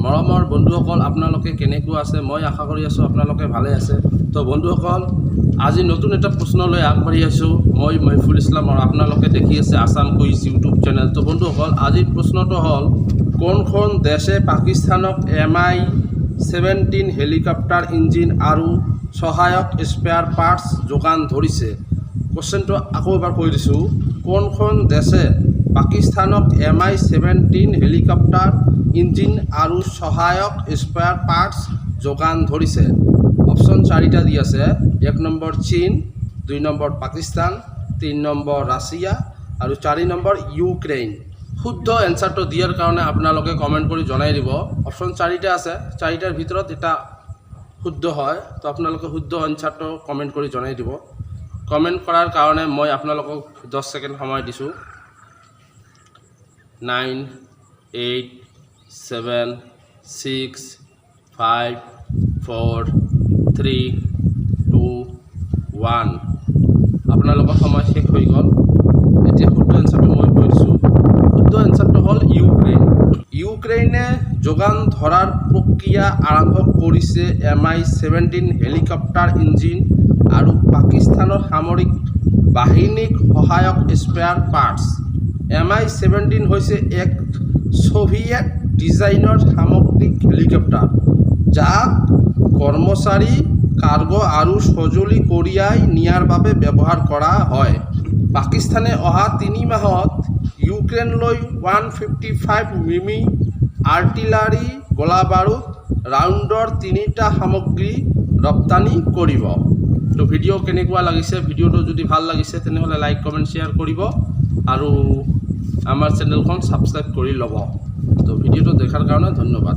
মৰমৰ বন্ধুসকল আপোনালোকে কেনেকুৱা আছে মই আশা কৰি আছোঁ আপোনালোকে ভালে আছে তো বন্ধুসকল আজি নতুন এটা প্ৰশ্ন লৈ আগবাঢ়ি আছোঁ মই মহিফুল ইছলাম আৰু আপোনালোকে দেখি আছে আসাম কুইজ ইউটিউব চেনেল তো বন্ধুসকল আজিৰ প্ৰশ্নটো হ'ল কোনখন দেশে পাকিস্তানক এমআই-17 হেলিকপ্টাৰ ইঞ্জিন আৰু সহায়ক স্পেয়াৰ পাৰ্টছ যোগান ধৰিছে কোৱেশ্চনটো আকৌ এবাৰ কৈ দিছোঁ কোনখন দেশে পাকিস্তানক এমআই-17 হেলিকপ্টাৰ ইঞ্জিন আৰু সহায়ক স্পেয়াৰ পাৰ্টছ যোগান ধৰিছে অপশ্যন 4টা দি আছে 1 নম্বৰ চীন 2 নম্বৰ পাকিস্তান 3 নম্বৰ ৰাছিয়া আৰু 4 নম্বৰ ইউক্ৰেইন শুদ্ধ এনসাৰটো দিয়াৰ কাৰণে আপোনালোকে কমেন্ট কৰি জনাই দিব অপশ্যন 4টা আছে 4টাৰ ভিতৰত এটা শুদ্ধ হয় তো আপোনালোকে শুদ্ধ এনসাৰটো কমেন্ট কৰি জনাই দিব কমেন্ট কৰাৰ কাৰণে মই আপোনালোকক 10 সেকেন্ড সময় দিছোঁ 9 8 7 6 5 4 3 2 1 আপোনালোকৰ সময় শেষ হৈ গ'ল এতিয়া শুদ্ধ এনসাৰটো মই কৈ দিছোঁ শুদ্ধ এনসাৰটো হ'ল ইউক্ৰেইনে যোগান ধৰাৰ প্ৰক্ৰিয়া আৰম্ভ কৰিছে এমআই-17 হেলিকপ্টাৰ ইঞ্জিন আৰু পাকিস্তানৰ সামৰিক বাহিনীক সহায়ক স্পেয়াৰ পাৰ্টছ এমআই-17 হৈছে এক সোভিয়েট ডিজাইনৰ সামগ্ৰিক হেলিকপ্টাৰ যাক কৰ্মচাৰী কাৰ্গো আৰু সঁজুলি কঢ়িয়াই নিয়াৰ বাবে ব্যৱহাৰ কৰা হয় পাকিস্তানে অহা 3 মাহত ইউক্ৰেইনলৈ 155 মিমি আৰ্টিলাৰী গোলাবাৰুদ ৰাউণ্ডৰ 3টা সামগ্ৰী ৰপ্তানি কৰিব তো ভিডিঅ' কেনেকুৱা লাগিছে ভিডিঅ'টো যদি ভাল লাগিছে তেনেহ'লে লাইক কমেণ্ট শ্বেয়াৰ কৰিব আৰু আমাৰ চেনেলখন সাবস্ক্ৰাইব কৰি ল'ব তো ভিডিঅ'টো দেখাৰ কাৰণে ধন্যবাদ